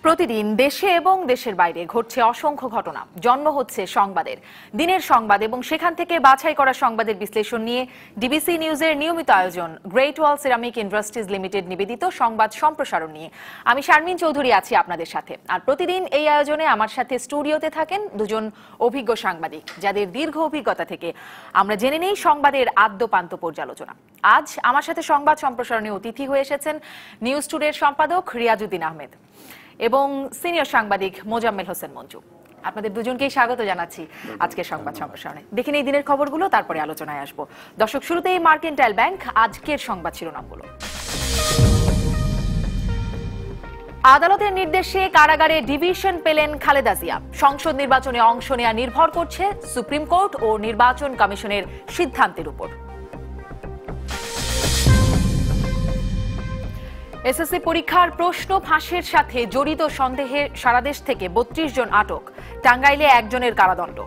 প্রতিদিন দেশে এবং দেশের বাইরে ঘটছে অসংখ্য ঘটনা, জন্ম হচ্ছে সংবাদের, দিনের সংবাদ এবং সেখান থেকে বাছাই করা সংবাদের বিশ্লেষণ নিয়ে ডিবিসি নিউজের নিয়মিত আয়োজন গ্রেট ওয়াল সিরামিক ইন্ডাস্ট্রিজ লিমিটেড নিবেদিত সংবাদ সম্প্রসারণ নিয়ে আমি শারমিন চৌধুরী আছি আপনাদের সাথে। আর প্রতিদিন এই আয়োজনে আমার সাথে স্টুডিওতে থাকেন দুজন অভিজ্ঞ সাংবাদিক, যাদের দীর্ঘ অভিজ্ঞতা থেকে আমরা জেনে নেই সংবাদের আদ্যপান্ত পর্যালোচনা। আজ আমার সাথে সংবাদ সম্প্রসারণে অতিথি হয়ে এসেছেন নিউজ টুডের সম্পাদক রিয়াজউদ্দিন আহমেদ এবং সিনিয়র সাংবাদিক মোজাম্মেল হোসেন মঞ্জু। আপনাদের দুজনকেই স্বাগত জানাচ্ছি আজকের সংবাদ সম্প্রসারণে। দেখে নিই দিনের খবরগুলো, তারপরে আলোচনায় আসবো। দর্শক, শুরুতেই মার্কেন্টাইল ব্যাংক আজকের সংবাদ শিরোনামগুলো। আদালতের নির্দেশে কারাগারে ডিভিশন পেলেন খালেদা জিয়া। সংসদ নির্বাচনে অংশ নেওয়া নির্ভর করছে সুপ্রিম কোর্ট ও নির্বাচন কমিশনের সিদ্ধান্তের উপর। এসএসসি পরীক্ষার প্রশ্ন ফাঁসের সাথে জড়িত সন্দেহে সারা দেশ থেকে ৩২ জন আটক, টাঙ্গাইলে একজনের কারাদণ্ড।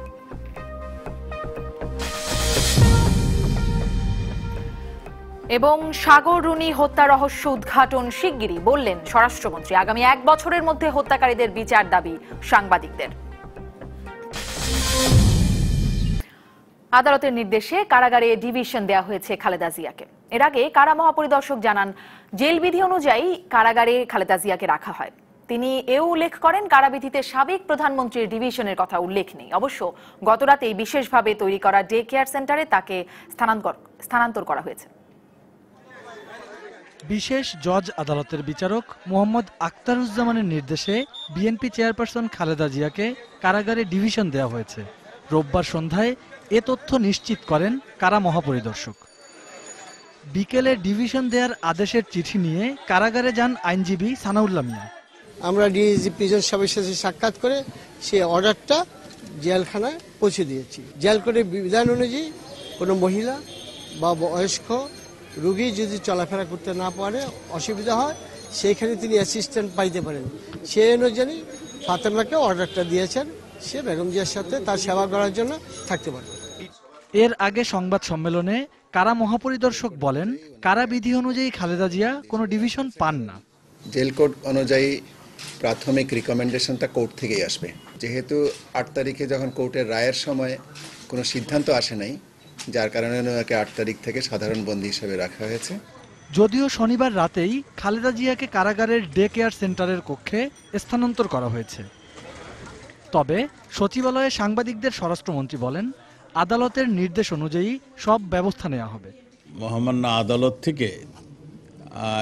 এবং সাগর রুনি হত্যা রহস্য উদ্ঘাটন শিগগিরই, বললেন স্বরাষ্ট্রমন্ত্রী। আগামী ১ বছরের মধ্যে হত্যাকারীদের বিচার দাবি সাংবাদিকদের। আদালতের নির্দেশে কারাগারে ডিভিশন দেওয়া হয়েছে খালেদা জিয়াকে। এর আগে কারা মহাপরিদর্শক জানান, জেল বিধি অনুযায়ী কারাগারে খালেদা জিয়াকে রাখা হয়। তিনি এও উল্লেখ করেন, কারাবিধিতে সাবেক প্রধানমন্ত্রীর ডিভিশনের কথা উল্লেখ নেই। অবশ্য গতরাতেই বিশেষভাবে তৈরি করা ডে কেয়ার সেন্টারে তাকে স্থানান্তর করা হয়েছে। বিশেষ জজ আদালতের বিচারক মোহাম্মদ আখতারুজ্জামানের নির্দেশে বিএনপি চেয়ারপারসন খালেদা জিয়াকে কারাগারে ডিভিশন দেওয়া হয়েছে। রোববার সন্ধ্যায় এ তথ্য নিশ্চিত করেন কারা মহাপরিদর্শক। বিকেলে ডিভিশন দেওয়ার আদেশের চিঠি নিয়ে কারাগারে যান আইনজীবী সানাউল্লাহ মিয়া। আমরা ডিএসজি প্রিজন সাহেবের সাথে সাক্ষাৎ করে সেই অর্ডারটা জেলখানায় পৌঁছে দিয়েছি। জেল কোডের বিধান অনুযায়ী কোনো মহিলা বা বয়স্ক রোগী যদি চলাফেরা করতে না পারে, অসুবিধা হয়, সেইখানে তিনি অ্যাসিস্ট্যান্ট পাইতে পারেন। সেই অনুযায়ী ফাতেমাকে অর্ডারটা দিয়েছেন, সে বেগম জিয়ার সাথে তার সেবা করার জন্য থাকতে পারবে। এর আগে সংবাদ সম্মেলনে কারা মহাপরিদর্শক বলেন, কারা বিধি অনুযায়ী খালেদা জিয়া কোনো ডিভিশন পান না। জেল কোড অনুযায়ী প্রাথমিক রিকমেন্ডেশনটা কোর্ট থেকেই আসবে। যেহেতু ৮ তারিখে যখন কোর্টের রায়ের সময় কোনো সিদ্ধান্ত আসে নাই, যার কারণে ওনাকে ৮ তারিখ থেকে সাধারণ বন্দী হিসেবে রাখা হয়েছে। যদিও শনিবার রাতেই খালেদা জিয়াকে কারাগারের ডে কেয়ার সেন্টারের কক্ষে স্থানান্তর করা হয়েছে। তবে সচিবালয়ে সাংবাদিকদের স্বরাষ্ট্রমন্ত্রী বলেন, আদালতের নির্দেশ অনুযায়ী সব ব্যবস্থা নেওয়া হবে। মহামান্য আদালত থেকে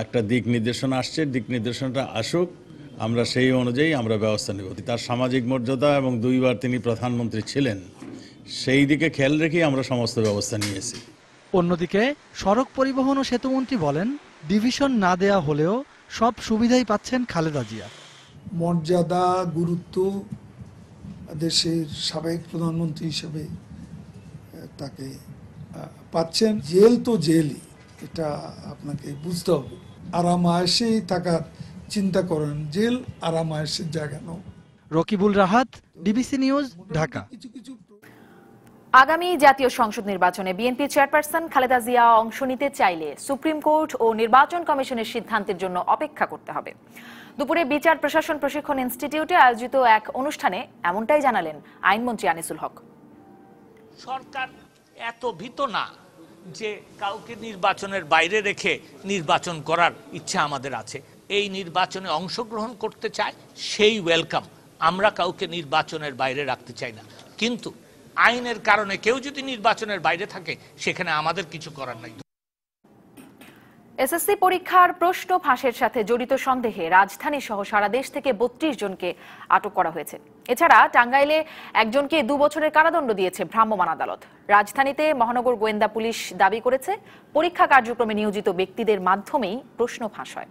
একটা দিক নির্দেশনা আসছে, দিক নির্দেশনাটা আসুক, আমরা সেই অনুযায়ী আমরা ব্যবস্থা নেব। তার সামাজিক মর্যাদা এবং ২ বার তিনি প্রধানমন্ত্রী ছিলেন, সেই দিকে খেয়াল রেখেই আমরা সমস্ত ব্যবস্থা নিয়েছি। অন্যদিকে সড়ক পরিবহন ও সেতুমন্ত্রী বলেন, ডিভিশন না দেয়া হলেও সব সুবিধাই পাচ্ছেন খালেদা জিয়া। মর্যাদা, গুরুত্ব, দেশের সাবেক প্রধানমন্ত্রী হিসেবে তাকে পাচ্ছেন। জেল তো জেলই, এটা আপনাকে বুঝতে হবে। আরাম আয়েসেই থাকার চিন্তা করেন, জেল আরাম আয়েসের জায়গা নয়। Rakibul Rahat, DBC news, Dhaka. আগামী জাতীয় সংসদ নির্বাচনে বিএনপি চেয়ারপারসন খালেদা জিয়া অংশ নিতে চাইলে সুপ্রিম কোর্ট ও নির্বাচন কমিশনের সিদ্ধান্তের জন্য অপেক্ষা করতে হবে। দুপুরে বিচার প্রশাসন প্রশিক্ষণ ইনস্টিটিউটে আয়োজিত এক অনুষ্ঠানে এমনটাই জানালেন আইনমন্ত্রী আনিসুল হক। সরকার এত ভীত না যে কাউকে নির্বাচনের বাইরে রেখে নির্বাচন করার ইচ্ছা আমাদের আছে। এই নির্বাচনে অংশগ্রহণ করতে চায়, সেই ওয়েলকাম। আমরা কাউকে নির্বাচনের বাইরে রাখতে চাই না, কিন্তু আইনের কারণে কেউ যদি নির্বাচনের বাইরে থাকে, সেখানে আমাদের কিছু করার নাই। এসএসসি পরীক্ষার প্রশ্ন ফাঁসের সাথে জড়িত সন্দেহে রাজধানী সহ সারা দেশ থেকে ৩২ জনকে আটক করা হয়েছে। এছাড়া টাঙ্গাইলে একজনকে ২ বছরের কারাদণ্ড দিয়েছে ভ্রাম্যমাণ আদালত। রাজধানীতে মহানগর গোয়েন্দা পুলিশ দাবি করেছে, পরীক্ষা কার্যক্রমে নিয়োজিত ব্যক্তিদের মাধ্যমেই প্রশ্ন ফাঁস হয়।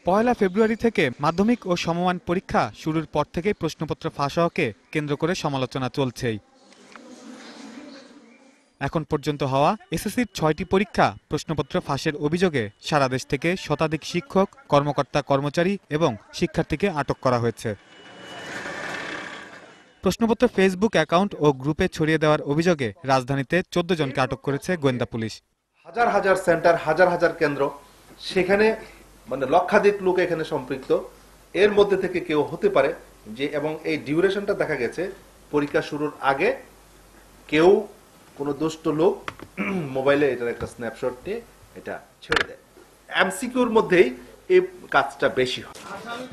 ১ ফেব্রুয়ারি থেকে মাধ্যমিক ও সমমান পরীক্ষা শুরুর পর থেকে প্রশ্নপত্র ফাঁস হওয়াকে কেন্দ্র করে সমালোচনা চলছেই। এখন পর্যন্ত হওয়া এসএসসির ৬টি পরীক্ষা প্রশ্নপত্র ফাঁসের অভিযোগে সারা দেশ থেকে শতাধিক শিক্ষক, কর্মকর্তা, কর্মচারী এবং শিক্ষার্থীকে আটক করা হয়েছে। প্রশ্নপত্র ফেসবুক অ্যাকাউন্ট ও গ্রুপে ছড়িয়ে দেওয়ার অভিযোগে রাজধানীতে ১৪ জনকে আটক করেছে গোয়েন্দা পুলিশ। হাজার হাজার সেন্টার, হাজার হাজার কেন্দ্র, সেখানে মানে লক্ষাধিক লোক এখানে সম্পৃক্ত, এর মধ্যে থেকে কেউ হতে পারে যে, এবং এই ডিউরেশনটা দেখা গেছে পরীক্ষা শুরুর আগে কেউ কোনো দুষ্ট লোক মোবাইলে এটার একটা স্ন্যাপশট নিয়ে এটা ছেড়ে দেয়। এমসিকিউর মধ্যেই এই কাজটা বেশি হয়।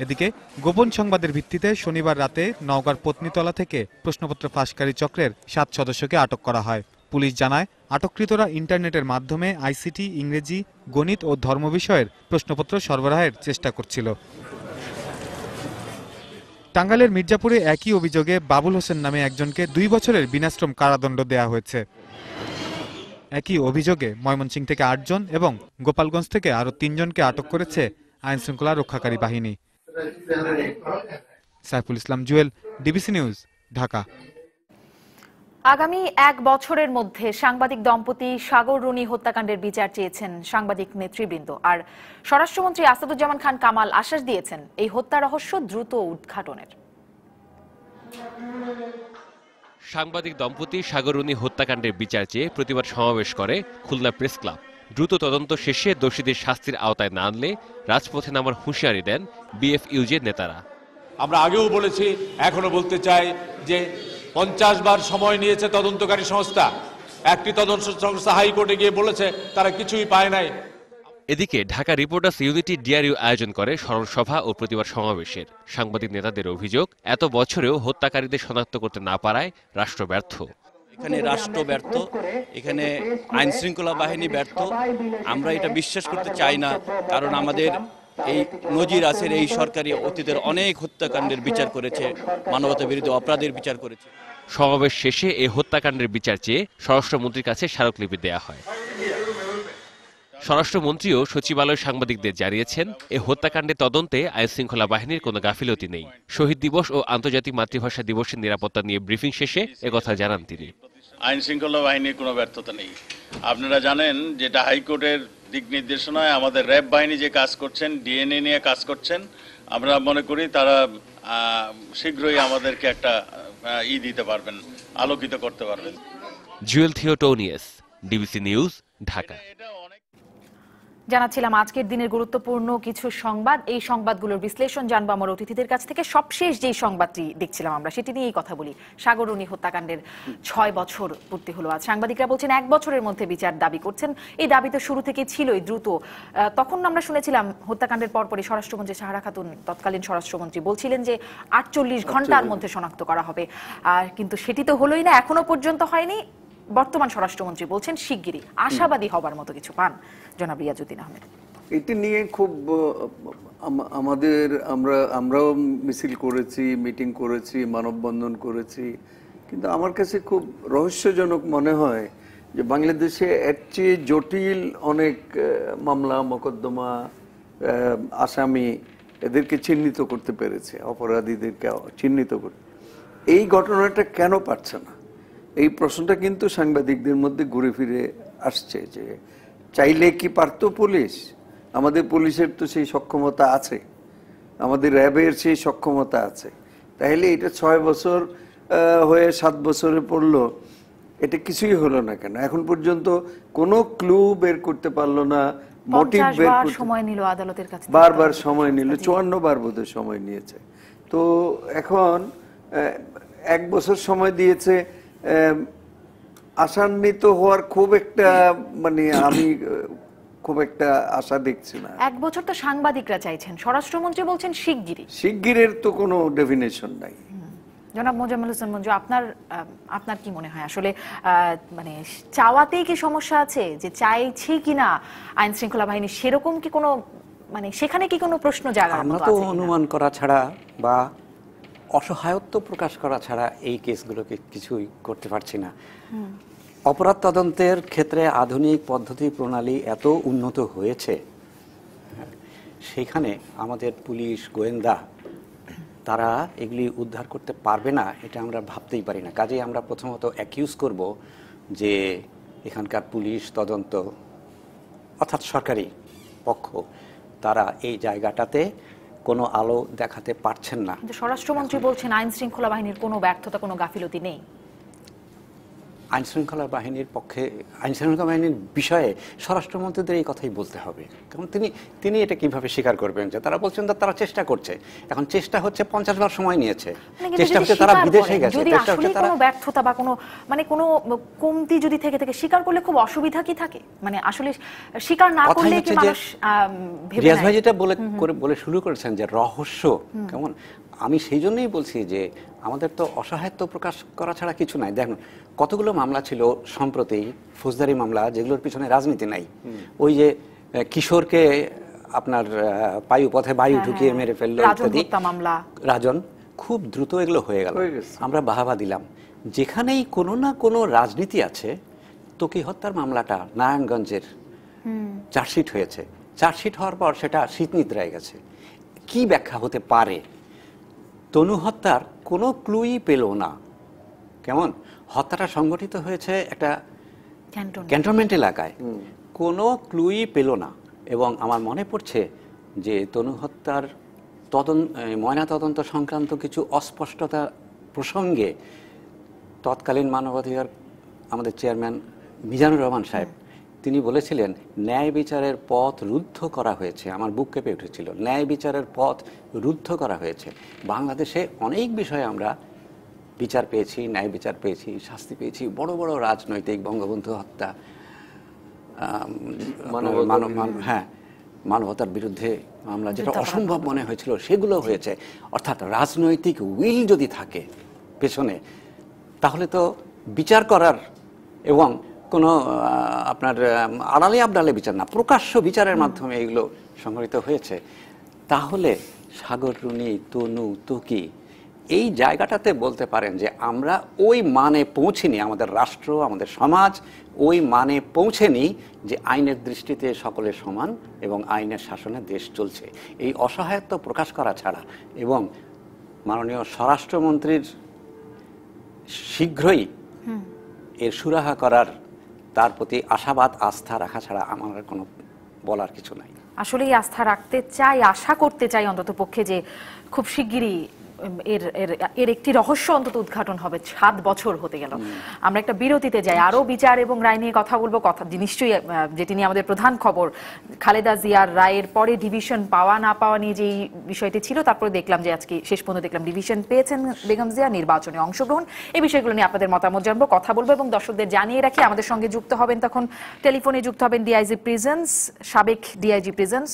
এদিকে গোপন সংবাদের ভিত্তিতে শনিবার রাতে নওগাঁর পত্নীতলা থেকে প্রশ্নপত্র ফাঁসকারী চক্রের 7 সদস্যকে আটক করা হয়। পুলিশ জানায়, আটককৃতরা ইন্টারনেটের মাধ্যমে আইসিটি, ইংরেজি, গণিত ও ধর্ম বিষয়ের প্রশ্নপত্র সরবরাহের চেষ্টা করছিল। টাঙ্গাইলের মির্জাপুরে একই অভিযোগে বাবুল হোসেন নামে একজনকে 2 বছরের বিনাশ্রম কারাদণ্ড দেয়া হয়েছে। একই অভিযোগে ময়মনসিংহ থেকে 8 জন এবং গোপালগঞ্জ থেকে আরও 3 জনকে আটক করেছে আইন শৃঙ্খলা রক্ষাকারী বাহিনী। Saiful Islam Jewel, DBC news, Dhaka. আগামী 1 বছরের মধ্যে সাংবাদিক দম্পতি সাগর রুনি হত্যাকাণ্ডের বিচার চেয়েছেন সাংবাদিক নেতৃবৃন্দ। আর স্বরাষ্ট্রমন্ত্রী আসাদুজ্জামান খান কামাল আশ্বাস দিয়েছেন এই হত্যা রহস্য দ্রুত উদ্ঘাটনের। সাংবাদিক দম্পতি সাগর রুনি হত্যাকাণ্ডের বিচার চেয়ে প্রতিবাদ সমাবেশ করে খুলনা প্রেস ক্লাব। দ্রুত তদন্ত শেষে দোষীদের শাস্তির আওতায় না আনলে রাজপথে নামার হুঁশিয়ারি দেন বিএফইউজের নেতারা। আমরা আগেও বলেছি, এখনো বলতে চাই যে 50 বার সময় নিয়েছে তদন্তকারী সংস্থা। একটি তদন্ত সংস্থা হাইকোর্টে গিয়ে বলেছে তারা কিছুই পায় নাই। এদিকে ঢাকা রিপোর্টার্স ইউনিটি ডিআরইউ আয়োজন করে স্মরণ সভা ও প্রতিবাদ সমাবেশের। সাংবাদিক নেতাদের অভিযোগ, এত বছরেও হত্যাকারীদের শনাক্ত করতে না পারায় রাষ্ট্র ব্যর্থ। এখানে রাষ্ট্র ব্যর্থ, এখানে আইন শৃঙ্খলা বাহিনী ব্যর্থ। আমরা এটা বিশ্বাস করতে চাই না, কারণ আমাদের এই নজির আছে, এই সরকারি অতীতের অনেক হত্যাকাণ্ডের বিচার করেছে, মানবতা বিরোধী অপরাধের বিচার করেছে। সমাবেশ শেষে এই হত্যাকাণ্ডের বিচার চেয়ে স্বরাষ্ট্রমন্ত্রীর কাছে স্মারকলিপি দেয়া হয়। স্বরাষ্ট্রমন্ত্রীও সচিবালয় সাংবাদিকদের জানিয়েছেন, এই হত্যাকাণ্ডের তদন্তে আইন শৃঙ্খলা বাহিনীর কোনো গাফিলতি নেই। শহীদ দিবস ও আন্তর্জাতিক মাতৃভাষা দিবসের নিরাপত্তা নিয়ে ব্রিফিং শেষে একথা জানান তিনি। আইন শৃঙ্খলা বাহিনীর কোনো ব্যর্থতা নেই। আপনারা জানেন যেটা হাইকোর্টের দিক নির্দেশনায় আমাদের র্যাব বাহিনী যে কাজ করছেন, ডিএনএ নিয়ে কাজ করছেন, আমরা মনে করি তারা শীঘ্রই আমাদেরকে একটা দিতে পারবেন, আলোকিত করতে পারবেন। Jewel Theotonius, DBC news, Dhaka. জানাচ্ছিলাম আজকের দিনের গুরুত্বপূর্ণ কিছু সংবাদ। এই সংবাদগুলোর বিশ্লেষণ জানবো আমার অতিথিদের কাছ থেকে। সবশেষ যেই সংবাদটি দেখছিলাম আমরা, সেটি নিয়েই কথা বলি। সাগর রুনি হত্যাকাণ্ডের 6 বছর পূর্তি হলো আজ। সাংবাদিকরা বলছেন 1 বছরের মধ্যে বিচার দাবি করছেন। এই দাবি তো শুরু থেকে ছিলই, দ্রুত। তখন আমরা শুনেছিলাম হত্যাকাণ্ডের পরপরই স্বরাষ্ট্রমন্ত্রী সাহারা খাতুন, তৎকালীন স্বরাষ্ট্রমন্ত্রী, বলছিলেন যে 48 ঘন্টার মধ্যে শনাক্ত করা হবে। আর কিন্তু সেটি তো হলোই না, এখনো পর্যন্ত হয়নি। বর্তমান স্বরাষ্ট্রমন্ত্রী বলছেন শিগগিরই। আশাবাদী হবার মতো কিছু পান জনাব রিয়াজউদ্দিন আহমেদ? এটি নিয়ে খুব আমরাও মিছিল করেছি, মিটিং করেছি, মানববন্ধন করেছি, কিন্তু আমার কাছে খুব রহস্যজনক মনে হয় যে বাংলাদেশে এর চেয়ে জটিল অনেক মামলা, মোকদ্দমা, আসামি এদেরকে চিহ্নিত করতে পেরেছে, অপরাধীদেরকে চিহ্নিত করতে। এই ঘটনাটা কেন পারছে না? এই প্রশ্নটা কিন্তু সাংবাদিকদের মধ্যে ঘুরে ফিরে আসছে যে চাইলে কি পারতো পুলিশ? আমাদের পুলিশের তো সেই সক্ষমতা আছে, আমাদের র্যাবের সেই সক্ষমতা আছে। তাহলে এটা 6 বছর হয়ে 7 বছরে পড়লো, এটা কিছুই হলো না কেন? এখন পর্যন্ত কোনো ক্লু বের করতে পারলো না, মোটিভ বের করতে সময় নিল আদালতের কাছে, বারবার সময় নিল, 54 বার বোধহয় সময় নিয়েছে। তো এখন 1 বছর সময় দিয়েছে। আশান্বিত হওয়ার খুব একটা আমি খুব একটা আশা দেখছি না। 1 বছর তো সাংবাদিকরা চাইছেন, স্বরাষ্ট্রমন্ত্রী বলছেন শিগগিরই। শিগগিরের তো কোনো ডেফিনেশন নাই। জনাব মোজাম্মেল হোসেন মঞ্জু, আপনার কি মনে হয় আসলে চাওয়াতেই কি সমস্যা আছে, যে চাইছি কিনা আইন শৃঙ্খলা বাহিনী সেরকম কি কোনো সেখানে কি কোনো প্রশ্ন জাগার মতো আছে? আমরা তো অনুমান করা ছাড়া বা অসহায়ত্ব প্রকাশ করা ছাড়া এই কেসগুলোকে কিছুই করতে পারছি না। অপরাধ তদন্তের ক্ষেত্রে আধুনিক পদ্ধতি প্রণালী এত উন্নত হয়েছে, সেখানে আমাদের পুলিশ, গোয়েন্দা তারা এগুলি উদ্ধার করতে পারবে না, এটা আমরা ভাবতেই পারি না। কাজেই আমরা প্রথমত অ্যাকিউজ করব যে এখানকার পুলিশ তদন্ত অর্থাৎ সরকারি পক্ষ, তারা এই জায়গাটাতে কোনো আলো দেখাতে পারছেন না। স্বরাষ্ট্রমন্ত্রী বলছেন আইন শৃঙ্খলা বাহিনীর কোনো ব্যর্থতা, কোনো গাফিলতি নেই। আইনশৃঙ্খলা বাহিনীর পক্ষে, আইনশৃঙ্খলা বাহিনীর বিষয়ে স্বরাষ্ট্রমন্ত্রীদের এই কথাই বলতে হবে। কারণ তিনি এটা কিভাবে স্বীকার করবেন যে তারা বলছেন তারা চেষ্টা করছে, এখন চেষ্টা হচ্ছে 50 বার সময় নিয়েছে, চেষ্টা হচ্ছে তারা বিদেশে গেছে, যদি চেষ্টা আসলে হচ্ছে তারা কোনো ব্যর্থতা বা কোনো কমতি যদি থেকে স্বীকার করলে খুব অসুবিধা কি থাকে, মানে আসলে স্বীকার না করলে কি মানুষ ভেবে রিয়াজ ভাই নেয়? যেটা বলে শুরু করেছেন যে রহস্য কেমন, আমি সেই জন্যই বলছি যে আমাদের তো অসহায়ত্ব প্রকাশ করা ছাড়া কিছু নাই। দেখুন কতগুলো মামলা ছিল সম্প্রতি, ফৌজদারি মামলা, যেগুলোর পিছনে রাজনীতি নাই। ওই যে কিশোরকে আপনার পথে বায়ু ঢুকিয়ে মেরে ফেললো ইত্যাদি রাজন, খুব দ্রুত এগুলো হয়ে গেল, আমরা বাহাবা দিলাম। যেখানেই কোনো না কোনো রাজনীতি আছে, ত্বকী হত্যার মামলাটা নারায়ণগঞ্জের চার্জশিট হয়েছে, চার্জশিট হওয়ার পর সেটা শীতনিদ্রায় গেছে। কি ব্যাখ্যা হতে পারে? তনু হত্যার কোনো ক্লুই পেল না, কেমন হত্যাটা সংগঠিত হয়েছে একটা ক্যান্টনমেন্ট এলাকায়, কোনো ক্লুই পেল না। এবং আমার মনে পড়ছে যে তনু হত্যার ময়না তদন্ত সংক্রান্ত কিছু অস্পষ্টতা প্রসঙ্গে তৎকালীন মানবাধিকার আমাদের চেয়ারম্যান মিজানুর রহমান সাহেব তিনি বলেছিলেন ন্যায় বিচারের পথ রুদ্ধ করা হয়েছে। আমার বুক কেঁপে উঠেছিল, ন্যায় বিচারের পথ রুদ্ধ করা হয়েছে। বাংলাদেশে অনেক বিষয়ে আমরা বিচার পেয়েছি, ন্যায় বিচার পেয়েছি, শাস্তি পেয়েছি, বড় বড় রাজনৈতিক, বঙ্গবন্ধু হত্যা, মানবতার বিরুদ্ধে মামলা যেটা অসম্ভব মনে হয়েছিল সেগুলো হয়েছে। অর্থাৎ রাজনৈতিক উইল যদি থাকে পেছনে, তাহলে তো বিচার করার এবং কোনো আপনার আড়ালে আবডালে বিচার না, প্রকাশ্য বিচারের মাধ্যমে এগুলো সংঘটিত হয়েছে। তাহলে সাগর রুনি, তনু, ত্বকী এই জায়গাটাতে বলতে পারেন যে আমরা ওই মানে পৌঁছিনি, আমাদের রাষ্ট্র, আমাদের সমাজ ওই মানে পৌঁছেনি যে আইনের দৃষ্টিতে সকলে সমান এবং আইনের শাসনে দেশ চলছে। এই অসহায়ত্ব প্রকাশ করা ছাড়া এবং মাননীয় স্বরাষ্ট্রমন্ত্রীর শীঘ্রই এর সুরাহা করার, তার প্রতি আশাবাদ আস্থা রাখা ছাড়া আমার কোনো বলার কিছু নাই। আসলে এই আস্থা রাখতে চাই, আশা করতে চাই অন্তত পক্ষে যে খুব শিগগিরই এর একটি রহস্য অন্তত উদ্ঘাটন হবে। 7 বছর হতে গেল। আমরা একটা বিরতিতে যাই, আরো বিচার এবং রায় নিয়ে কথা বলবো। নিশ্চয়ই যেটি নিয়ে আমাদের প্রধান খবর, খালেদা জিয়ার রায়ের পরে ডিভিশন পাওয়া না পাওয়া নিয়ে যেই বিষয়টি ছিল, তারপরে দেখলাম যে আজকে শেষ পর্যন্ত দেখলাম ডিভিশন পেয়েছেন বেগম জিয়া, নির্বাচনে অংশগ্রহণ, এই বিষয়গুলো নিয়ে আপনাদের মতামত জানবো, কথা বলবো। এবং দর্শকদের জানিয়ে রাখি আমাদের সঙ্গে যুক্ত হবেন, তখন টেলিফোনে যুক্ত হবেন ডিআইজি প্রিজেন্স, সাবেক ডিআইজি প্রিজেন্স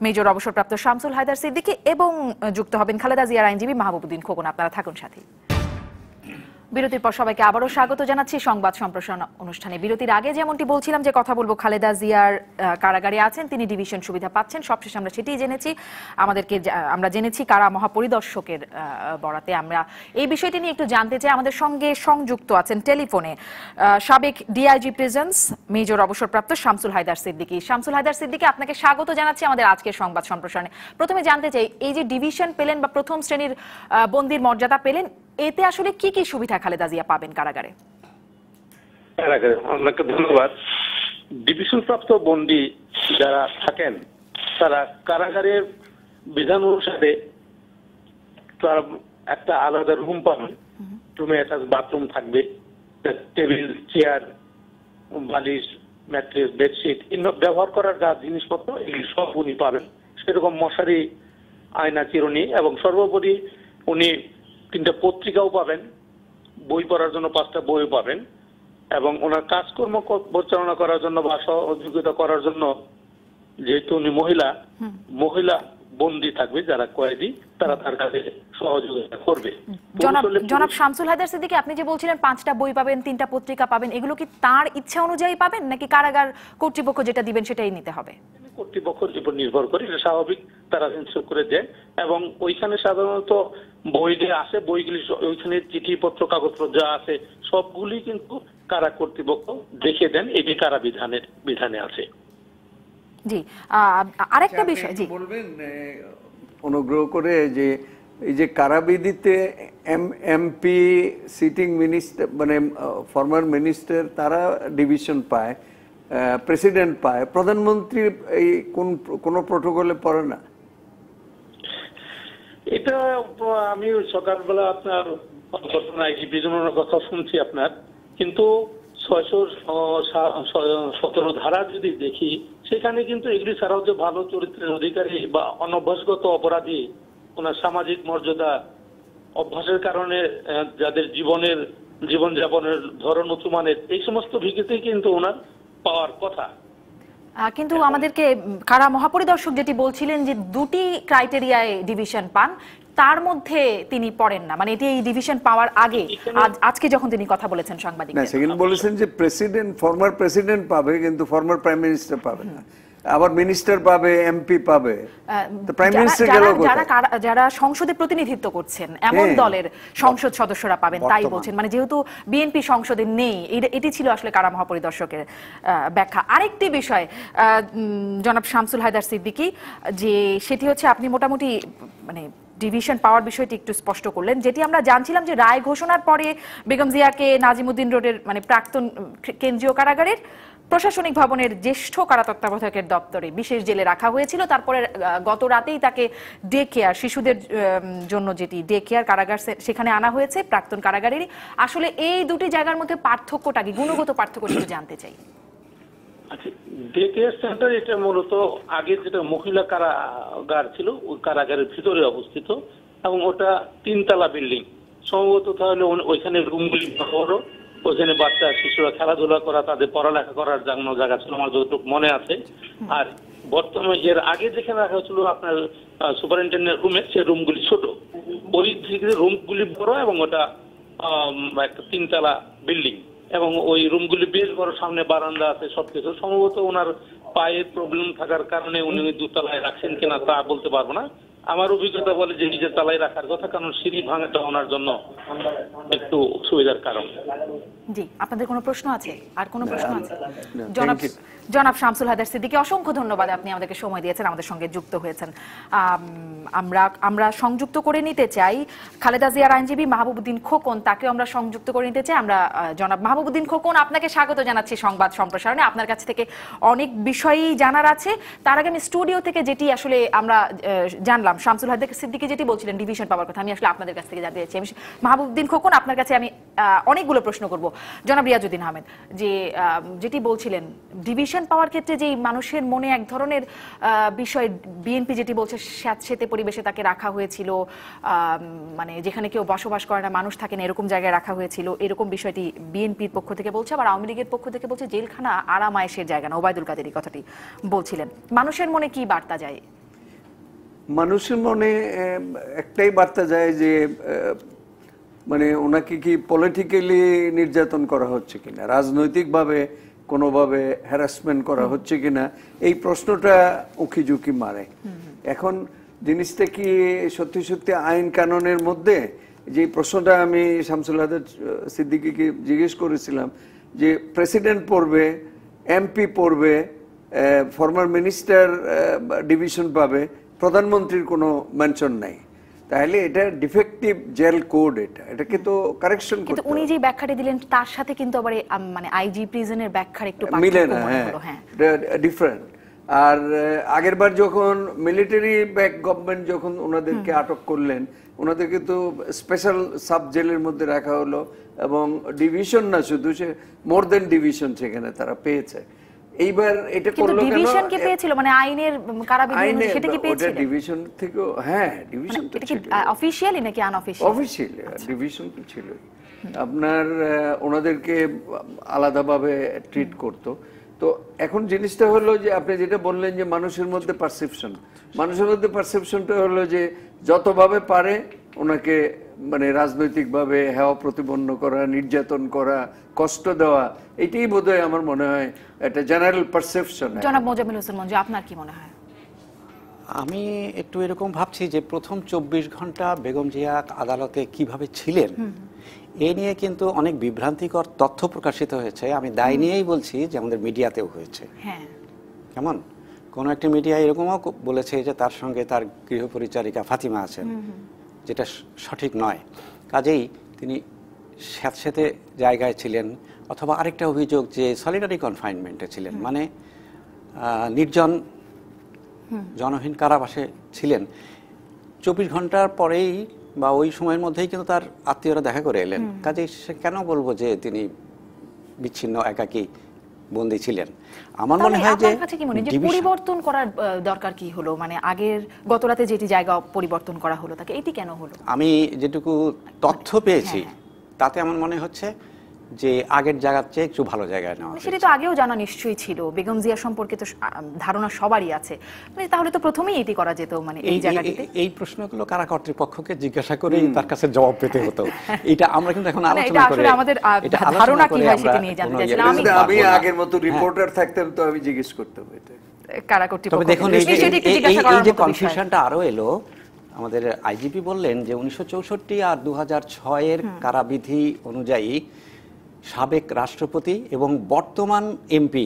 মেজর অবসরপ্রাপ্ত শামসুল হায়দার সিদ্দিকী, এবং যুক্ত হবেন খালেদা জিয়ার আইনজীবী মাহবুবুদ্দিন খোকন। আপনারা থাকুন সাথে। বিরতির পর সবাইকে আবারও স্বাগত জানাচ্ছি সংবাদ সম্প্রসারণ অনুষ্ঠানে। বিরতির আগে যেমনটি বলছিলাম যে কথা বলবো, খালেদা জিয়ার কারাগারে আছেন, তিনি ডিভিশন সুবিধা পাচ্ছেন, সবশেষ আমরা সেটাই জেনেছি। আমরা জেনেছি কারা মহাপরিদর্শকের বরাতে। আমরা এই বিষয়টি নিয়ে একটু জানতে চাই। আমাদের সঙ্গে সংযুক্ত আছেন টেলিফোনে সাবেক ডিআইজি প্রিজেন্স মেজর অবসরপ্রাপ্ত শামসুল হায়দার সিদ্দিকী। শামসুল হায়দার সিদ্দিকী, আপনাকে স্বাগত জানাচ্ছি আমাদের আজকের সংবাদ সম্প্রসারণে। প্রথমে জানতে চাই, এই যে ডিভিশন পেলেন বা প্রথম শ্রেণীর বন্দির মর্যাদা পেলেন, এতে আসলে কি কি সুবিধা খালেদা জিয়া পাবেন কারাগারে? আপনাকে ধন্যবাদ। ডিভিশন প্রাপ্ত বন্দী যারা থাকেন তারা কারাগারের বিধান অনুসারে তারা একটা আলাদা রুম পাবেন। রুমে একটা বাথরুম থাকবে, টেবিল, চেয়ার, বালিশ, ম্যাট্রেস, বেডশিট, ব্যবহার করার যা জিনিসপত্র এগুলি সব উনি পাবেন। সেরকম মশারি, আয়না, চিরুনি, এবং সর্বোপরি উনি 3টা পত্রিকাও পাবেন, বই পড়ার জন্য 5টা বই পাবেন, এবং ওনার কাজকর্ম পরিচালনা করার জন্য বা সহযোগিতা করার জন্য, যেহেতু উনি মহিলা বন্দী থাকবে যারা কয়েদি, তারা তার কাছে সহযোগিতা করবে। জনাব শামসুল হায়দার সিদ্দিকী, আপনি যে বলছিলেন 5টা বই পাবেন, 3টা পত্রিকা পাবেন, এগুলো কি তার ইচ্ছা অনুযায়ী পাবেন নাকি কারাগার কর্তৃপক্ষ যেটা দিবেন সেটাই নিতে হবে? কর্তৃপক্ষের উপর নির্ভর করে, এটা স্বাভাবিক, তারা ইনস্টল করে দেয়। এবং ওইখানে সাধারণত বই যে আসে, বইগুলি ওইখানে চিঠিপত্র, কাগজপত্র যা আছে সবগুলি কিন্তু কারা কর্তৃপক্ষ দেখে দেন, এটি কারা বিধানে আছে। জি, আরেকটা বিষয় জি বলবেন অনুগ্রহ করে, যে এই যে কারাবিধিতে এমপি, সিটিং মিনিস্টার, মানে ফরমার মিনিস্টার, তারা ডিভিশন পায়, প্রেসিডেন্ট পায়, প্রধানমন্ত্রী এই কোন প্রোটোকলে পড়ে না? এটা আমি সকালবেলা আপনার আইজিপি কথা শুনছি আপনার, কিন্তু 617 ধারা যদি দেখি, সেখানে কিন্তু এগুলি ছাড়াও যে ভালো চরিত্রের অধিকারী বা অনভ্যাসগত অপরাধী, ওনার সামাজিক মর্যাদা অভ্যাসের কারণে যাদের জীবনযাপনের ধরন উঁচুমানের, এই সমস্ত ভিত্তিতেই কিন্তু ওনার পাওয়ার কথা। কিন্তু আমাদেরকে কারা মহাপরিদর্শক যেটি বলছিলেন যে দুটি ক্রাইটেরিয়ায় ডিভিশন পান, তার মধ্যে তিনি পড়েন না, মানে এটি এই ডিভিশন পাওয়ার আগে আজকে যখন তিনি কথা বলেছেন সাংবাদিকদের, না সেখানে বলেছেন যে প্রেসিডেন্ট, ফর্মার প্রেসিডেন্ট পাবে কিন্তু ফর্মার প্রাইম মিনিস্টার পাবে না, আবার মিনিস্টার পাবে, এমপি পাবে, তো প্রাইম মিনিস্টার গেল কোথায়? যারা সংসদে প্রতিনিধিত্ব করছেন এমন দলের সংসদ সদস্যরা পাবেন তাই বলছেন, মানে যেহেতু বিএনপি সংসদে নেই, এটি ছিল আসলে কারা মহাপরিদর্শকের ব্যাখ্যা। আরেকটি বিষয় জনাব শামসুল হায়দার সিদ্দিকী, যে সেটি হচ্ছে আপনি মোটামুটি মানে ডিভিশন পাওয়ার বিষয়টি একটু স্পষ্ট করলেন, যেটি আমরা জানছিলাম যে রায় ঘোষণার পরে বেগম জিয়াকে নাজিমুদ্দিন রোডের মানে প্রাক্তন কেন্দ্রীয় কারাগারের প্রশাসনিক ভবনের জ্যেষ্ঠ কারা তত্ত্বাবধায়কের দপ্তরে বিশেষ জেলে রাখা হয়েছিল। তারপরে গত রাতেই তাকে ডে কেয়ার, শিশুদের জন্য যেটি ডে কেয়ার কারাগার, সেখানে আনা হয়েছে প্রাক্তন কারাগারেরই। আসলে এই দুটি জায়গার মধ্যে পার্থক্যটা কি, গুণগত পার্থক্যটা একটু জানতে চাই। আচ্ছা, ডে কেয়ার সেন্টার এটা মূলত আগে যেটা মহিলা কারাগার ছিল ওই কারাগারের ভিতরে অবস্থিত, এবং ওটা 3 তলা বিল্ডিং সম্ভবত, তাহলে ওইখানে রুমগুলি বড়, ওইখানে বাচ্চা শিশুরা খেলাধুলা করা, তাদের পড়ালেখা করার জায়গা ছিল আমার যতটুকু মনে আছে। আর বর্তমানে এর আগে যেখানে রাখা হয়েছিল আপনার সুপারিনটেন্ডেন্ট রুমে, সে রুমগুলি ছোট, ওই থেকে রুমগুলি বড়, এবং ওটা একটা 3 তলা বিল্ডিং, এবং ওই রুমগুলি বেশ বড়, সামনে বারান্দা আছে, সবকিছু। সম্ভবত ওনার পায়ের প্রবলেম থাকার কারণে উনি 2 তলায় রাখছেন কিনা তা বলতে পারবো না। আমার অভিজ্ঞতা বলে যে নিজের তলায় রাখার কথা, কারণ সিঁড়ি ভাঙাটা ওনার জন্য একটু সুবিধার কারণ। জি, আপনাদের কোনো প্রশ্ন আছে? আর কোনো প্রশ্ন আছে? জনাব শামসুল হায়দার সিদ্দিকী, অসংখ্য ধন্যবাদ, আপনি আমাদেরকে সময় দিয়েছেন, আমাদের সঙ্গে যুক্ত হয়েছেন। আমরা সংযুক্ত করে নিতে চাই খালেদা জিয়ার আইনজীবী মাহবুবউদ্দিন খোকন, তাকে আমরা সংযুক্ত করে নিতে চাই। আমরা জনাব মাহবুবউদ্দিন খোকন, আপনাকে স্বাগত জানাচ্ছি সংবাদ সম্প্রসারণে। আপনার কাছ থেকে অনেক বিষয়ই জানার আছে। তার আগে আমি স্টুডিও থেকে যেটি আসলে আমরা জানলাম, শামসুল হায়দার সিদ্দিকী যেটি বলছিলেন ডিভিশন পাওয়ার কথা, আমি আসলে আপনাদের কাছ থেকে জানতে চাইছি। আমি মাহবুবউদ্দিন খোকন, আপনার কাছে আমি অনেকগুলো প্রশ্ন করব। জনাব রিয়াজউদ্দিন আহমেদ, যেটি বলছিলেন ডিভিশন পাওয়ার ক্ষেত্রে যে মানুষের মনে এক ধরনের বিষয়, বিএনপি যেটি বলছে স্যাঁতসেঁতে পরিবেশে তাকে রাখা হয়েছিল, মানে যেখানে কেউ বসবাস করে না, মানুষ থাকে না, এরকম জায়গায় রাখা হয়েছিল, এরকম বিষয়টি বিএনপির পক্ষ থেকে বলছে। আবার আওয়ামী লীগের পক্ষ থেকে বলছে জেলখানা আরামায়েশের জায়গা না। ওবায়দুল কাদের এই কথাটি বলছিলেন। মানুষের মনে কি বার্তা যায়? মানুষের মনে একটাই বার্তা যায় যে মানে ওনাকে কি পলিটিক্যালি নির্যাতন করা হচ্ছে কিনা, রাজনৈতিকভাবে কোনোভাবে হ্যারাসমেন্ট করা হচ্ছে কিনা, এই প্রশ্নটা উকি ঝুঁকি মারে। এখন জিনিসটা কি সত্যি সত্যি আইন কানুনের মধ্যে, যে প্রশ্নটা আমি শামসুল হায়দার সিদ্দিকীকে জিজ্ঞেস করেছিলাম, যে প্রেসিডেন্ট পড়বে, এমপি পড়বে, ফর্মার মিনিস্টার ডিভিশন পাবে, প্রধানমন্ত্রীর কোনো মেনশন নাই, তাহলে এটা ডিফেক্টিভ জেল কোড, এটাকে তো কারেকশন করতে। কিন্তু উনি যে ব্যাখ্যাটি দিলেন তার সাথে কিন্তু আবার মানে আইজি প্রিজনের ব্যাখ্যার একটু মিলে না। হ্যাঁ, ডিফারেন্ট। আর আগেরবার যখন মিলিটারি ব্যাক গভর্নমেন্ট যখন ওনাদেরকে আটক করলেন, ওনাদেরকে তো স্পেশাল সাব জেলের মধ্যে রাখা হলো, এবং ডিভিশন না শুধু, সে মোর দেন ডিভিশন সেখানে তারা পেয়েছে। এইবার এটা করলো কেন? ডিভিশন কি পেয়েছিল, মানে আইনের কারাবিধান সেটা কি পেয়েছিল? ওটা ডিভিশন থেকে, হ্যাঁ ডিভিশন তো ছিল। অফিশিয়ালি নাকি আনঅফিশিয়ালি? অফিশিয়ালি ডিভিশন তো ছিল। আপনার ওনাদেরকে আলাদাভাবে ট্রিট করতো। তো এখন জিনিসটা হলো যে আপনি যেটা বললেন যে মানুষের মধ্যে পারসেপশন, মানুষের মধ্যে পারসেপশনটা হলো যে যতভাবে পারে ওনাকে মানে রাজনৈতিকভাবে হেয় প্রতিপন্ন করা, নির্যাতন করা, কষ্ট দেওয়া, এটাই বোধহয় আমার মনে হয় একটা জেনারেল পারসেপশন। জনাব মোজাম্মেল হোসেন মঞ্জু, আপনার কি মনে হয়? আমি একটু এরকম ভাবছি যে প্রথম 24 ঘন্টা বেগম জিয়া আদালতে কিভাবে ছিলেন, এ নিয়ে কিন্তু অনেক বিভ্রান্তিকর তথ্য প্রকাশিত হয়েছে। আমি দায় নিয়েই বলছি যে আমাদের মিডিয়াতেও হয়েছে। কেমন কোন একটা মিডিয়া এরকমও বলেছে যে তার সঙ্গে তার গৃহপরিচারিকা ফাতিমা আছেন, যেটা সঠিক নয়। কাজেই তিনি স্যাঁতসেঁতে জায়গায় ছিলেন, অথবা আরেকটা অভিযোগ যে সলিডারি কনফাইনমেন্টে ছিলেন, মানে নির্জন জনহীন কারাবাসে ছিলেন। 24 ঘন্টার পরেই বা ওই সময়ের মধ্যেই কিন্তু তার আত্মীয়রা দেখা করে এলেন। কাজেই সে কেন বলবো যে তিনি বিচ্ছিন্ন একাকী বন্দী ছিলেন। আমার মনে হয় যে পরিবর্তন করার দরকার কি হলো, মানে আগের গত রাতে যেটি জায়গা পরিবর্তন করা হলো তাকে এটি কেন হলো? আমি যেটুকু তথ্য পেয়েছি তাতে আমার মনে হচ্ছে যে আগের জায়গার চেয়ে একটু ভালো জায়গায় নেওয়া। সেটা তো আগেও জানা নিশ্চয়ই ছিল, বেগম জিয়া সম্পর্কে তো ধারণা সবারই আছে, মানে তাহলে তো প্রথমেই এটি করা যেত, মানে এই জায়গাটিতে। এই প্রশ্নগুলো কারা কর্তৃপক্ষকে জিজ্ঞাসা করেই তার কাছে জবাব পেতে হতো। এটা আমরা কিন্তু এখন আলোচনা করে আমাদের ধারণা কি হয় সেটা নিয়ে জানতে চাইছিলাম। আমি আগের মতো রিপোর্টার থাকতাম তো আমি জিজ্ঞেস করতে হতো কারা কর্তৃপক্ষ। তবে দেখুন এই যে কনফিউশনটা আরো এলো, আমাদের আইজিপি বললেন যে 1964 আর 2006 এর কারাবিধি অনুযায়ী সাবেক রাষ্ট্রপতি এবং বর্তমান এমপি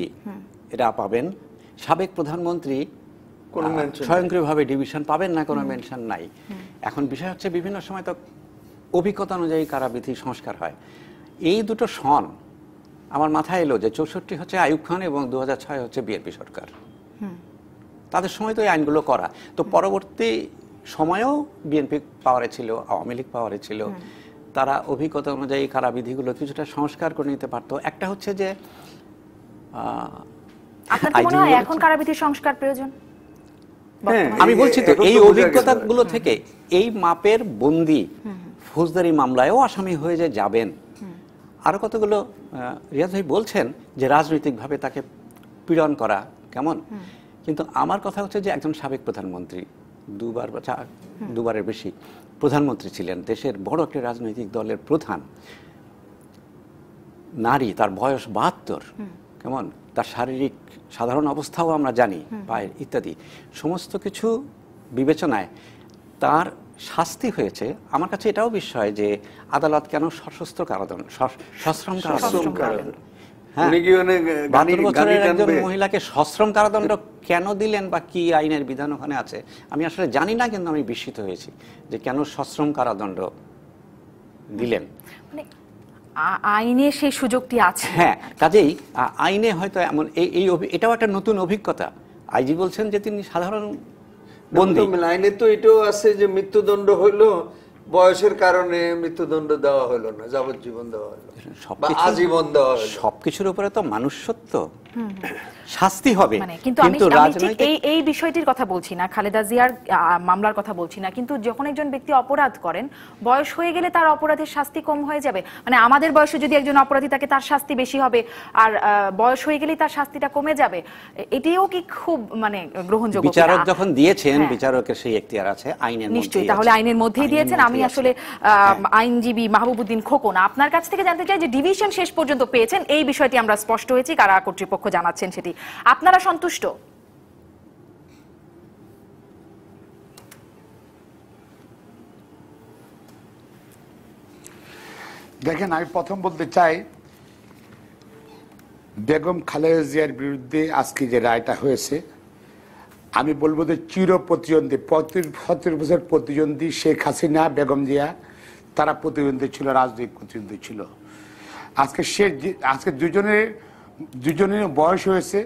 এরা পাবেন, সাবেক প্রধানমন্ত্রী স্বয়ংক্রিয়ভাবে ডিভিশন পাবেন না, কোনো মেনশন নাই। এখন বিষয় হচ্ছে বিভিন্ন সময় তো অভিজ্ঞতা অনুযায়ী কারাবিধি সংস্কার হয়। এই দুটো সন আমার মাথায় এলো যে 64 হচ্ছে আইয়ুব খান এবং 2006 হচ্ছে বিএনপি সরকার, তাদের সময় তো এই আইনগুলো করা। তো পরবর্তী সময়েও বিএনপি পাওয়ারে ছিল, আওয়ামী লীগ পাওয়ারে ছিল, তারা অভিজ্ঞতা অনুযায়ী কারাবিধিগুলো কিছুটা সংস্কার করে নিতে পারতো। একটা হচ্ছে যে এখন কারাবিধি সংস্কার প্রয়োজন, আমি বলছি তো এই অভিজ্ঞতাগুলো থেকে এই মাপের বন্দী ফৌজদারি মামলায়ও আসামি হয়ে যে যাবেন। আরো কতগুলো রিয়াজ ভাই বলছেন যে রাজনৈতিকভাবে তাকে পীড়ন করা কেমন, কিন্তু আমার কথা হচ্ছে যে একজন সাবেক প্রধানমন্ত্রী দুবারের বেশি প্রধানমন্ত্রী ছিলেন, দেশের বড় একটা রাজনৈতিক দলের প্রধান, নারী, তার বয়স 72, কেমন তার শারীরিক সাধারণ অবস্থাও আমরা জানি, পায়ের ইত্যাদি সমস্ত কিছু বিবেচনায় তার শাস্তি হয়েছে। আমার কাছে এটাও বিষয় যে আদালত কেন সশস্ত্র কারাদণ্ড, সশ্রম কারাদণ্ড, 72 বছরের একজন মহিলাকে সশ্রম কারাদণ্ড কেন দিলেন বা কি আইনের বিধান ওখানে আছে আমি আসলে জানি না, কিন্তু আমি বিস্মিত হয়েছি যে কেন সশ্রম কারাদণ্ড দিলেন। মানে আইনে সেই সুযোগটি আছে। হ্যাঁ, কাজেই আইনে হয়তো এমন এটাও একটা নতুন অভিজ্ঞতা। আইজি বলছেন যে তিনি সাধারণ বন্দী, আইনে তো এটাও আছে যে মৃত্যুদণ্ড হইলো বয়সের কারণে মৃত্যুদণ্ড দেওয়া হলো না, যাবজ্জীবন দেওয়া হলো, আজীবন দেওয়া হলো। সবকিছুর উপরে তো মানুষত্ব শাস্তি হবে, কিন্তু আমি এই বিষয়টির কথা বলছি না, খালেদা জিয়ার মামলার কথা বলছি না, কিন্তু যখন একজন ব্যক্তি অপরাধ করেন বয়স হয়ে গেলে তার অপরাধের শাস্তি কম হয়ে যাবে, মানে আমাদের বয়সে যদি একজন অপরাধী থাকে তার শাস্তি বেশি হবে, আর বয়স হয়ে গেলেই তার শাস্তিটা কমে যাবে, এটিও কি খুব মানে গ্রহণযোগ্য? বিচারক যখন দিয়েছেন, বিচারকের সেই এখতিয়ার আছে আইনের মধ্যে, নিশ্চয়ই তাহলে আইনের মধ্যেই দিয়েছেন। আমি আসলে আইনজীবী মাহবুবউদ্দিন খোকন আপনার কাছ থেকে জানতে চাই যে ডিভিশন শেষ পর্যন্ত পেয়েছেন, এই বিষয়টি আমরা স্পষ্ট হয়েছি, কারা কর্তৃপক্ষ জানাচ্ছেন সেটি আপনারা সন্তুষ্ট? দেখেন, আমি প্রথম বলতে চাই বেগম খালেদা জিয়ার বিরুদ্ধে আজকে যে রায়টা হয়েছে, আমি বলবো যে চির প্রতিদ্বন্দ্বী 17 বছর প্রতিদ্বন্দ্বী শেখ হাসিনা বেগম জিয়া, তারা প্রতিদ্বন্দ্বী ছিল, রাজনৈতিক প্রতিদ্বন্দ্বী ছিল। আজকে দুজনের বয়স হয়েছে।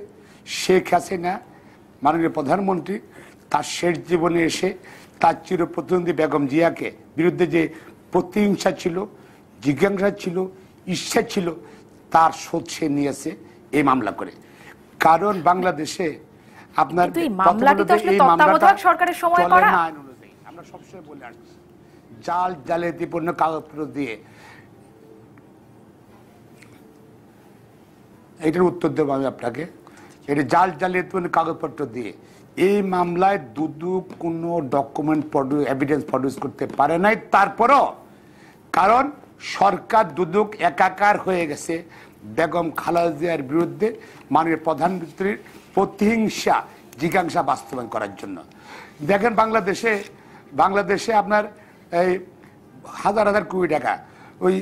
শেখ হাসিনা মাননীয় প্রধানমন্ত্রী তার শেষ জীবনে এসে তার চির প্রতিদ্বন্দ্বী বেগম জিয়াকে বিরুদ্ধে যে প্রতিহিংসা ছিল, জিজ্ঞাসা ছিল, ইচ্ছা ছিল, তার শোধ সে নিয়েছে এই মামলা করে। কারণ বাংলাদেশে আপনার সরকারের সময় করা আইন অনুযায়ী আমরা সবসময় বলে আসছি, জালিয়াতিপূর্ণ কাগজপত্র দিয়ে, এটার উত্তর দেবো আমি আপনাকে, এটা জালিয়াতিপূর্ণ কাগজপত্র দিয়ে এই মামলায় দুদক কোনো ডকুমেন্ট এভিডেন্স প্রডিউস করতে পারে নাই। তারপরও কারণ সরকার দুদক একাকার হয়ে গেছে বেগম খালেদা জিয়ার বিরুদ্ধে মাননীয় প্রধানমন্ত্রীর প্রতিহিংসা জিজ্ঞাসা বাস্তবায়ন করার জন্য। দেখেন বাংলাদেশে আপনার এই হাজার হাজার কোটি টাকা, ওই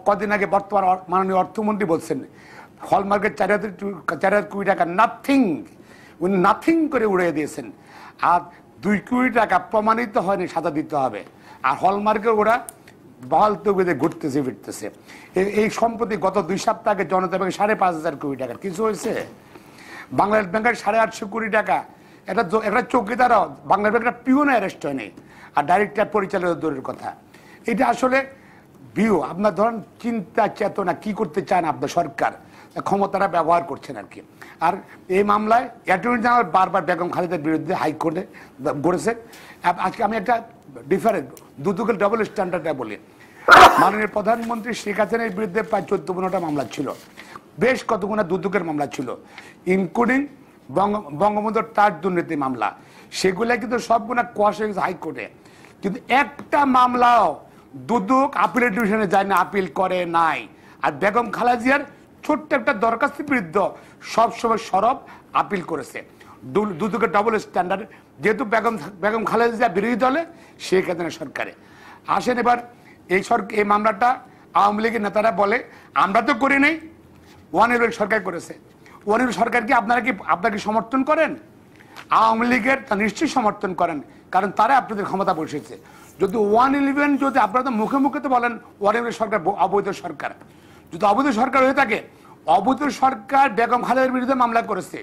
কদিন আগে বর্তমান মাননীয় অর্থমন্ত্রী বলছেন হলমার্কের 4,000 কোটি টাকা উনি নাথিং করে উড়িয়ে দিয়েছেন। আর 2 কোটি টাকা প্রমাণিত হয়নি, সাজা দিতে হবে। আর হলমার্কে ওরা বহাল তবিয়তে ঘুরতেছে ফিরতেছে। এই সম্প্রতি গত 2 সপ্তাহ আগে জনতা ব্যাংকে 5,500 কোটি টাকার কিছু হয়েছে। বাংলাদেশ ব্যাংকের 850 কোটি টাকা, একটা চৌকিদারও বাংলাদেশ ব্যাংকের পিওনে অ্যারেস্ট হয়নি, আর ডাইরেক্টর পরিচালকের দূরের কথা। এটা আসলে ভিউ, আপনার ধরেন চিন্তা চেতনা কি করতে চান আপনার সরকার, ক্ষমতাটা ব্যবহার করছেন আর কি। আর এই মামলায় অ্যাটর্নি জেনারেল বারবার বেগম খালেদার বিরুদ্ধে হাইকোর্টে গড়েছে। আজকে আমি একটা ডিফারেন্ট দুদকের ডবল স্ট্যান্ডার্ডটা বলি। মাননীয় প্রধানমন্ত্রী শেখ হাসিনার বিরুদ্ধে প্রায় 14-15টা মামলা ছিল, বেশ কতগুলো দুদকের মামলা ছিল, ইনক্লুডিং বঙ্গবন্ধুর ট্রাস্ট দুর্নীতি মামলা। সেগুলো কিন্তু সবগুলো কোয়াশ হয়ে গেছে হাইকোর্টে, কিন্তু একটা মামলাও দুদক আপিলের ডিভিশনে যায় না, আপিল করে নাই। আর বেগম খালেদা জিয়ার ছোট্ট একটা দরখাস্তের বিরুদ্ধে সবসময় সরব আপিল করেছে। দুদকের ডবল স্ট্যান্ডার্ড, যেহেতু বেগম খালেদা জিয়া বিরোধী দলে, শেখ হাসিনা সরকারে আসেন। এবার এই মামলাটা আওয়ামী লীগের নেতারা বলে আমরা তো করি নাই, ওয়ান-11 সরকার করেছে। ওয়ান-11 সরকার কি আপনাকে সমর্থন করেন? আওয়ামী লীগের তা নিশ্চয়ই সমর্থন করেন, কারণ তারা আপনাদের ক্ষমতা বসেছে। যদি 1-11 যদি আপনারা তো মুখে মুখে তো বলেন 1-11 সরকার অবৈধ সরকার, যদি অবৈধ সরকার হয়ে থাকে, অবৈধ সরকার বেগম খালেদার বিরুদ্ধে মামলা করেছে,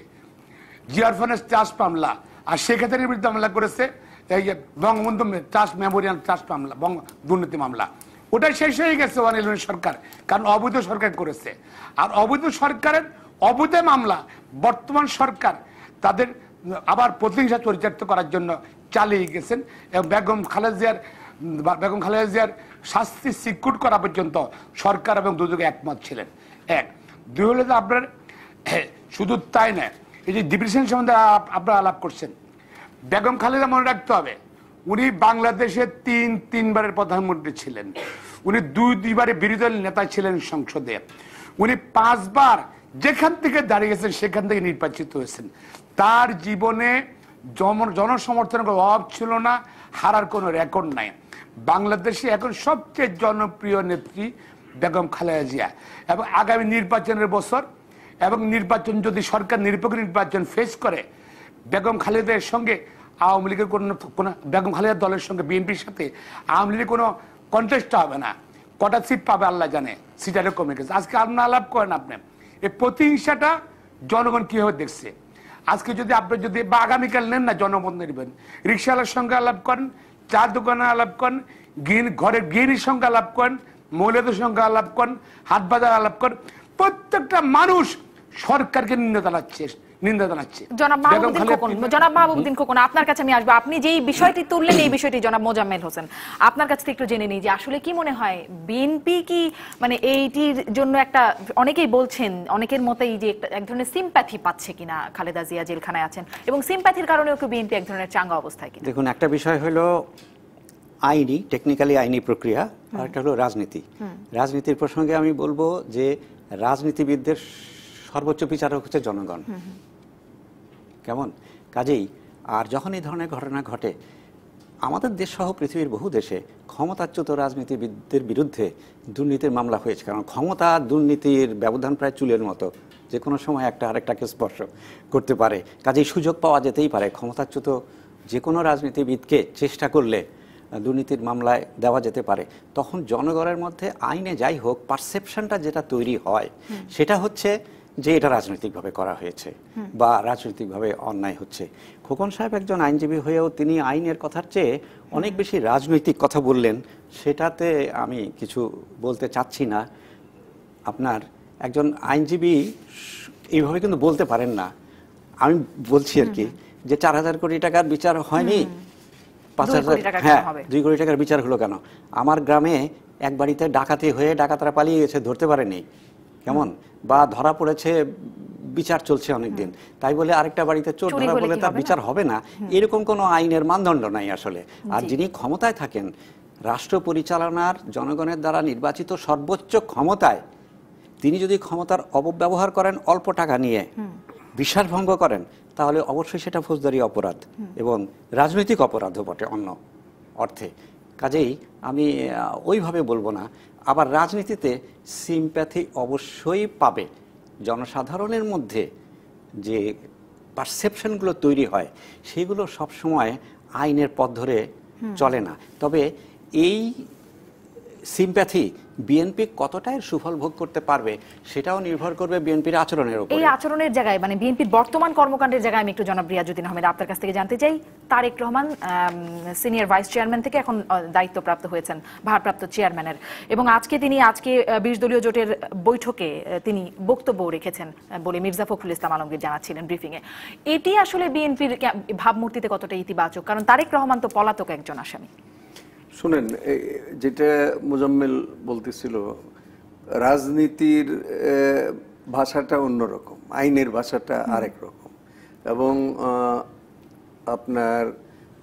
জিয়ার ফান্ডের ট্রাস্ট মামলা, আর শেখ হাসিনার বিরুদ্ধে মামলা করেছে এই যে বঙ্গবন্ধু ট্রাস্ট মেমোরিয়াল ট্রাস্ট মামলা, দুর্নীতি মামলা। ওটাই শেষ হয়ে গেছে 1-11 সরকার, কারণ অবৈধ সরকার করেছে। আর অবৈধ সরকারের অবৈধ মামলা বর্তমান সরকার তাদের আবার প্রতিহিংসা চরিতার্থ করার জন্য চালিয়ে গেছেন। এবং বেগম খালেদা জিয়ার শাস্তি সিকিউর করা পর্যন্ত সরকার এবং দুদকে একমত ছিলেন। এক, দুই হলো যে আপনার শুধু তাই নয়, এই যে ডিভিশন সম্বন্ধে আপনারা আলাপ করছেন, বেগম খালেদা মনে রাখতে হবে উনি বাংলাদেশের তিনবারের প্রধানমন্ত্রী ছিলেন, উনি দুইবারের বিরোধী দলের নেতা ছিলেন সংসদে, উনি 5 বার যেখান থেকে দাঁড়িয়েছেন সেখান থেকে নির্বাচিত হয়েছেন। তার জীবনে জনসমর্থনের অভাব ছিল না, হারার কোনো রেকর্ড নাই। বাংলাদেশে এখন সবচেয়ে জনপ্রিয় নেত্রী বেগম খালেদা জিয়া। এবং আগামী নির্বাচনের বছর এবং নির্বাচন যদি সরকার নিরপেক্ষ নির্বাচন ফেস করে, বেগম খালেদার সঙ্গে আওয়ামী লীগের কোনো বেগম খালেদার দলের সঙ্গে বিএনপির সাথে আওয়ামী লীগের কোনো কন্টেস্ট হবে না। কটা সিট পাবে আল্লাহ জানে, সিটারে কমে গেছে। আজকে আপনার আলাপ করেন, আপনি এই প্রতিহিংসাটা জনগণ কিভাবে দেখছে। আজকে যদি আপনি বা আগামীকাল নেন না, জনমত নেবেন, রিক্সাওয়ালার সঙ্গে আলাপ করেন, চা দোকানে আলাপ করেন, ঘরের গৃহিণীর সঙ্গে আলাপ করেন, মহিলাদের সঙ্গে আলাপ করেন, হাট বাজার আলাপ করেন, প্রত্যেকটা মানুষ সরকারকে নিন্দা জানাচ্ছে। জনাব মাহবুবউদ্দিন খোকন, আপনার কাছে আমি আসবো। আপনি যেই বিষয়টি তুললেন, এই বিষয়টি জনাব মোজাম্মেল হোসেন, আপনার কাছ থেকে একটু জেনে নিই যে আসলে কি মনে হয় বিএনপি কি মানে এইটির জন্য একটা, অনেকেই বলছেন, অনেকের মতেই যে এক ধরনের সিম্প্যাথি পাচ্ছে কিনা খালেদা জিয়া জেলখানায় আছেন, এবং সিম্প্যাথির কারণেও কি বিএনপি এক ধরনের চাঙ্গা অবস্থায় কিনা? দেখুন, একটা বিষয় হলো আইনি, টেকনিক্যালি আইনি প্রক্রিয়া, আর একটা হলো রাজনীতি। রাজনীতির প্রসঙ্গে আমি বলবো যে রাজনীতিবিদদের সর্বোচ্চ বিচারক হচ্ছে জনগণ, কেমন? কাজেই আর যখন এই ধরনের ঘটনা ঘটে, আমাদের দেশ সহ পৃথিবীর বহু দেশে ক্ষমতাচ্যুত রাজনীতিবিদদের বিরুদ্ধে দুর্নীতির মামলা হয়েছে, কারণ ক্ষমতা দুর্নীতির ব্যবধান প্রায় চুলের মতো, যে কোনো সময় একটা আরেকটাকে স্পর্শ করতে পারে। কাজেই সুযোগ পাওয়া যেতেই পারে। ক্ষমতাচ্যুত যে কোনো রাজনীতিবিদকে চেষ্টা করলে দুর্নীতির মামলায় দেওয়া যেতে পারে। তখন জনগণের মধ্যে আইনে যাই হোক, পারসেপশনটা যেটা তৈরি হয় সেটা হচ্ছে যে এটা রাজনৈতিকভাবে করা হয়েছে বা রাজনৈতিকভাবে অন্যায় হচ্ছে। খোকন সাহেব একজন আইনজীবী হয়েও তিনি আইনের কথার চেয়ে অনেক বেশি রাজনৈতিক কথা বললেন, সেটাতে আমি কিছু বলতে চাচ্ছি না। আপনার একজন আইনজীবী এইভাবে কিন্তু বলতে পারেন না। আমি বলছি আর কি যে 4,000 কোটি টাকার বিচার হয়নি, 5,000, হ্যাঁ 2 কোটি টাকার বিচার হলো কেন? আমার গ্রামে এক বাড়িতে ডাকাতি হয়ে ডাকাতরা পালিয়ে গেছে, ধরতে পারেনি, কেমন? বা ধরা পড়েছে, বিচার চলছে অনেকদিন, তাই বলে আরেকটা বাড়িতে চোর ধরা বলে তার বিচার হবে না, এরকম কোনো আইনের মানদণ্ড নাই আসলে। আর যিনি ক্ষমতায় থাকেন, রাষ্ট্র পরিচালনার জনগণের দ্বারা নির্বাচিত সর্বোচ্চ ক্ষমতায়, তিনি যদি ক্ষমতার অপব্যবহার করেন, অল্প টাকা নিয়ে বিশ্বাসভঙ্গ করেন, তাহলে অবশ্যই সেটা ফৌজদারি অপরাধ এবং রাজনৈতিক অপরাধও বটে অন্য অর্থে। কাজেই আমি ওইভাবে বলবো না। আবার রাজনীতিতে সিম্প্যাথি অবশ্যই পাবে। জনসাধারণের মধ্যে যে পারসেপশনগুলো তৈরি হয় সেগুলো সবসময় আইনের পথ ধরে চলে না। তবে এই সিম্প্যাথি বিএনপি কতটা এর সুফল ভোগ করতে পারবে সেটাও নির্ভর করবে বিএনপির আচরণের উপর। এই আচরণের জায়গায় মানে বিএনপির বর্তমান কর্মকাণ্ডের জায়গায় আমি একটু জনাব রিয়াজউদ্দিন আহমেদ আপনার কাছ থেকে জানতে চাই। Tarique Rahman senior vice chairman থেকে এখন দায়িত্বপ্রাপ্ত হয়েছেন ভারপ্রাপ্ত চেয়ারম্যানের, এবং আজকে 20 দলীয় জোটের বৈঠকে তিনি বক্তব্য রেখেছেন বলে মির্জা ফখরুল ইসলাম আলমগীর জানাচ্ছিলেন ব্রিফিংয়ে। এটি আসলে বিএনপির ভাবমূর্তিতে কতটা ইতিবাচক? কারণ তারেক রহমান তো পলাতক একজন আসামি। শুনেন, যেটা মোজাম্মেল বলতেছিল, রাজনীতির ভাষাটা অন্যরকম, আইনের ভাষাটা আরেক রকম। এবং আপনার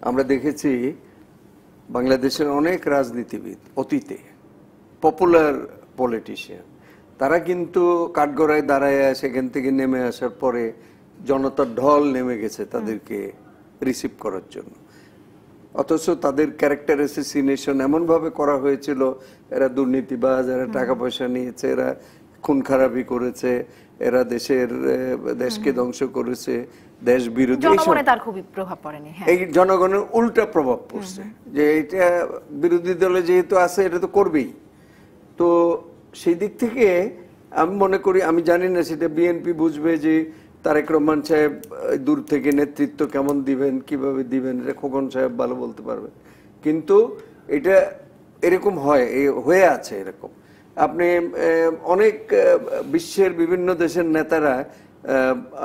আমরা দেখেছি বাংলাদেশের অনেক রাজনীতিবিদ অতীতে পপুলার পলিটিশিয়ান, তারা কিন্তু কাঠগড়ায় দাঁড়ায় সেখান থেকে নেমে আসার পরে জনতার ঢল নেমে গেছে তাদেরকে রিসিভ করার জন্য। অথচ তাদের ক্যারেক্টার অ্যাসাসিনেশন এমনভাবে করা হয়েছিল, এরা দুর্নীতিবাজ, এরা টাকা পয়সা নিয়েছে, এরা খুন খারাপি করেছে, এরা দেশকে ধ্বংস করেছে, দেশ বিরোধী। তার খুবই প্রভাব পড়েনি, এই জনগণের উল্টা প্রভাব পড়ছে যে এটা বিরোধী দলে যেহেতু আছে এটা তো করবেই। তো সেই দিক থেকে আমি মনে করি, আমি জানি না সেটা বিএনপি বুঝবে যে তারেক রহমান সাহেব দূর থেকে নেতৃত্ব কেমন দিবেন, কিভাবে দিবেন, এটা খোকন সাহেব ভালো বলতে পারবেন। কিন্তু এটা এরকম হয়ে আছে এরকম। আপনি অনেক বিশ্বের বিভিন্ন দেশের নেতারা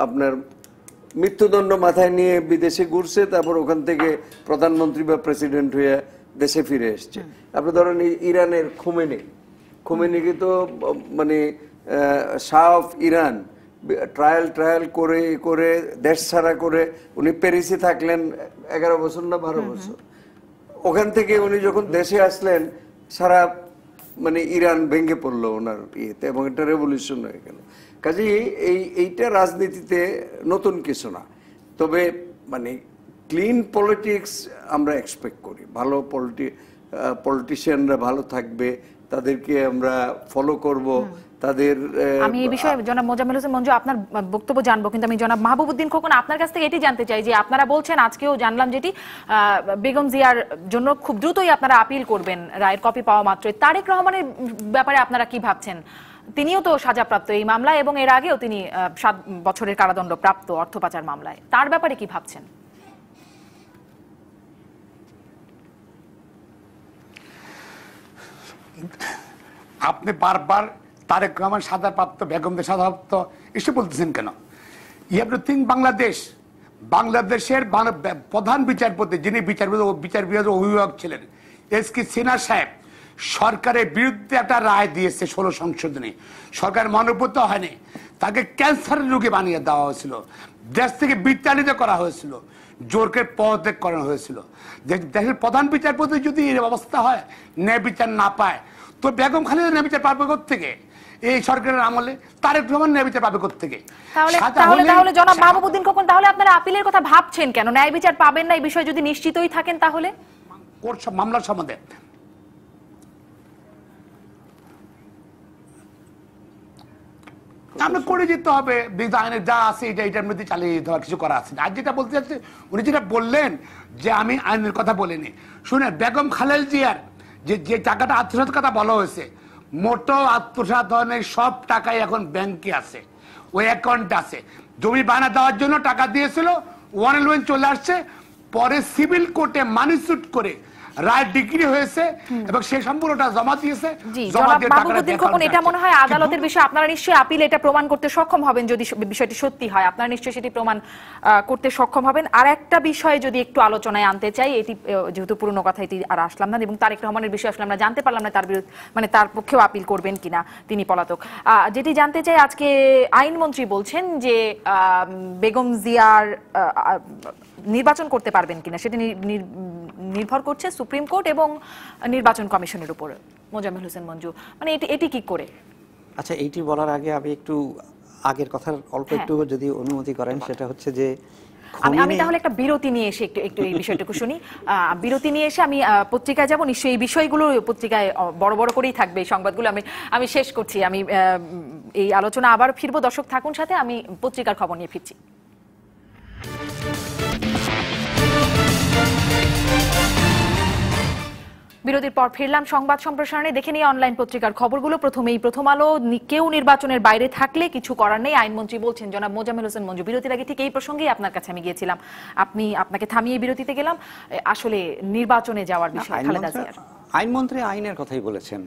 আপনার মৃত্যুদণ্ড মাথায় নিয়ে বিদেশে ঘুরছে, তারপর ওখান থেকে প্রধানমন্ত্রী বা প্রেসিডেন্ট হয়ে দেশে ফিরে এসছে। আপনি ধরেন ইরানের খুমেনিকে তো মানে শাহ অফ ইরান ট্রায়াল করে দেশ ছাড়া করে উনি প্যারিসে থাকলেন 11 বছর না 12 বছর। ওখান থেকে উনি যখন দেশে আসলেন সারা মানে ইরান ভেঙে পড়লো ওনার ইয়েতে, এবং এটা রেভলিউশন হয়ে গেল। কাজেই এইটা রাজনীতিতে নতুন কিছু না, তবে মানে ক্লিন পলিটিক্স আমরা এক্সপেক্ট করি। ভালো পলিটিশিয়ানরা ভালো থাকবে, তাদেরকে আমরা ফলো করব, তাদের। আমি এই বিষয়ে জনাব মোজাম্মেল হোসেন মঞ্জু আপনার বক্তব্য জানবো, কিন্তু আমি জনাব মাহবুবউদ্দিন খোকন আপনার কাছ থেকে এটি জানতে চাই যে আপনারা বলছেন, আজকেও জানলাম যেটি বেগম জিয়ার জন্য খুব দ্রুতই আপনারা আপিল করবেন রায়ের কপি পাওয়া মাত্রই। তারেক রহমানের ব্যাপারে আপনারা কি ভাবছেন? তিনিও তো সাজাপ্রাপ্ত এই মামলায়, এবং এর আগেও তিনি 7 বছরের কারাদণ্ড প্রাপ্ত অর্থ পাচার মামলায়। তার ব্যাপারে কি ভাবছেন? আপনি বারবার তারেক রহমান সাজাপ্রাপ্ত, বেগমদের সাজাপ্রাপ্ত এসব বলতেছেন কেন? ইউ হ্যাভ টু থিঙ্ক বাংলাদেশের প্রধান বিচারপতি, যিনি বিচার বিভাগের অভিভাবক ছিলেন, এস.কে সিনহা সাহেব সরকারের বিরুদ্ধে একটা রায় দিয়েছে 16 সংশোধনী। সরকার মানবত হয়নি, তাকে ক্যান্সারের রোগী বানিয়ে দেওয়া হয়েছিল, দেশ থেকে বিতাড়িত করা হয়েছিল, জোরকে পদত্যাগ করানো হয়েছিল। দেশের প্রধান বিচারপতি যদি এই অবস্থা হয়, ন্যায় বিচার না পায়, তো বেগম খালেদা ন্যায় বিচার পাবে কোত্থেকে? এই সরকারের আমলে তারেক রহমান ন্যায় বিচার পাবে কোত্থেকে? তাহলে জনাব মাহবুবউদ্দিন খোকন, তাহলে আপনারা আপিলের কথা ভাবছেন কেন? ন্যায় বিচার পাবেন না এই বিষয়ে যদি নিশ্চিতই থাকেন, তাহলে কোর্ট মামলার সম্বন্ধে আমরা করে যেতে হবে, আইনের যা আছে এটার মধ্যে চালিয়ে যেতে হবে, কিছু করা আছে। আর যেটা বলতে চাচ্ছি, উনি যেটা বললেন যে আমি আইনের কথা বলিনি, শুনে বেগম খালেদা জিয়ার যে টাকাটা আত্মসাৎ কথা বলা হয়েছে, মোটো আত্মসাৎ ধরনের সব টাকাই এখন ব্যাংকে আছে, ওই অ্যাকাউন্টে আছে। জমি বানা দেওয়ার জন্য টাকা দিয়েছিল, 1L1 চলে আসছে, পরে সিভিল কোর্টে মানি স্যুট করে রায় ডিগ্রি হয়েছে এবং সেই সম্পূর্ণটা জমা দিয়েছে। মাহবুবউদ্দিন খোকন, এটা মনে হয় আদালতের বিষয়, আপনারা নিশ্চয়ই আপিল এটা প্রমাণ করতে সক্ষম হবেন। যদি বিষয়টি সত্যি হয়, আপনারা নিশ্চয়ই সেটি প্রমাণ করতে সক্ষম হবেন। আর একটা বিষয় যদি একটু আলোচনায় আনতে চাই, এটি যেহেতু পুরনো কথা, এটি আর আসলাম না, এবং তারেক রহমানের বিষয়ে আসলে আমরা জানতে পারলাম না তার বিরুদ্ধে মানে তার পক্ষেও আপিল করবেন কিনা, তিনি পলাতক। যেটি জানতে চাই, আজকে আইনমন্ত্রী বলছেন যে বেগম জিয়ার নির্বাচন করতে পারবেন কিনা সেটি নির্ভর করছে সুপ্রিম কোর্ট এবং নির্বাচন কমিশনের উপর। মোজাম্মেল হোসেন মঞ্জু, মানে এটি কি করে? আচ্ছা, এইটি বলার আগে আমি একটু আগের কথার অল্প একটু যদি অনুমতি করেন, সেটা হচ্ছে যে আমি তাহলে একটা বিরতি নিয়ে এসে একটু এই বিষয়টুকু শুনি। বিরতি নিয়ে এসে আমি পত্রিকায় যাব, নিশ্চয়ই এই বিষয়গুলো পত্রিকায় বড় বড় করেই থাকবে এই সংবাদগুলো। আমি শেষ করছি, আমি এই আলোচনা আবার ফিরবো। দর্শক থাকুন সাথে, আমি পত্রিকার খবর নিয়ে ফিরছি। বিরতির পর ফিরলাম সংবাদ সম্প্রসারণে। দেখে নিয়ে অনলাইন পত্রিকার খবরগুলো। প্রথমেই প্রথম আলো, কেউ নির্বাচনের বাইরে থাকলে কিছু করার নেই, আইনমন্ত্রী বলছেন। জনাব মোজাম্মেল হোসেন মঞ্জু, বিরতির আগে ঠিক এই প্রসঙ্গেই আপনার কাছে আমি গিয়েছিলাম, আপনাকে থামিয়ে বিরতিতে গেলাম। আসলে নির্বাচনে যাওয়ার বিষয়ে খালেদা জিয়ার আইনমন্ত্রী আইনের কথাই বলেছেন,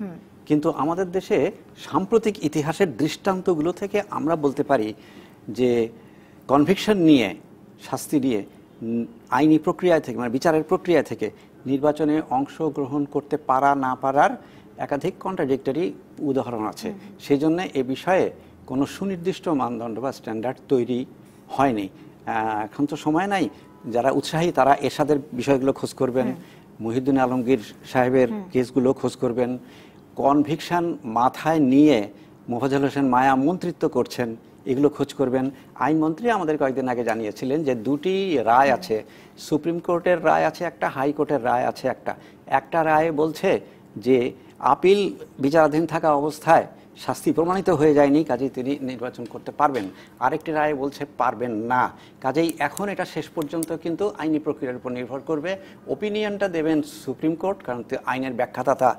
কিন্তু আমাদের দেশে সাম্প্রতিক ইতিহাসের দৃষ্টান্তগুলো থেকে আমরা বলতে পারি যে কনভিকশন নিয়ে, শাস্তি নিয়ে, আইনি প্রক্রিয়া থেকে, মানে বিচারের প্রক্রিয়া থেকে নির্বাচনে অংশগ্রহণ করতে পারা না পারার একাধিক কন্ট্রাডিক্টরি উদাহরণ আছে। সেই জন্য এ বিষয়ে কোনো সুনির্দিষ্ট মানদণ্ড বা স্ট্যান্ডার্ড তৈরি হয়নি। এখন তো সময় নাই, যারা উৎসাহী তারা এরশাদের বিষয়গুলো খোঁজ করবেন, মহিউদ্দিন আলমগীর সাহেবের কেসগুলো খোঁজ করবেন, কনভিকশন মাথায় নিয়ে মোফাজ্জল হোসেন মায়া মন্ত্রিত্ব করছেন, এগুলো খোঁজ করবেন। আইনমন্ত্রী আমাদের কয়েকদিন আগে জানিয়েছিলেন যে দুটি রায় আছে, সুপ্রিম কোর্টের রায় আছে একটা, হাইকোর্টের রায় আছে একটা রায় বলছে যে আপিল বিচারাধীন থাকা অবস্থায় শাস্তি প্রমাণিত হয়ে যায়নি, কাজেই তিনি নির্বাচন করতে পারবেন। আরেকটি রায় বলছে পারবেন না। কাজেই এখন এটা শেষ পর্যন্ত কিন্তু আইনি প্রক্রিয়ার উপর নির্ভর করবে। ওপিনিয়নটা দেবেন সুপ্রিম কোর্ট, কারণ আইনের ব্যাখ্যাদাতা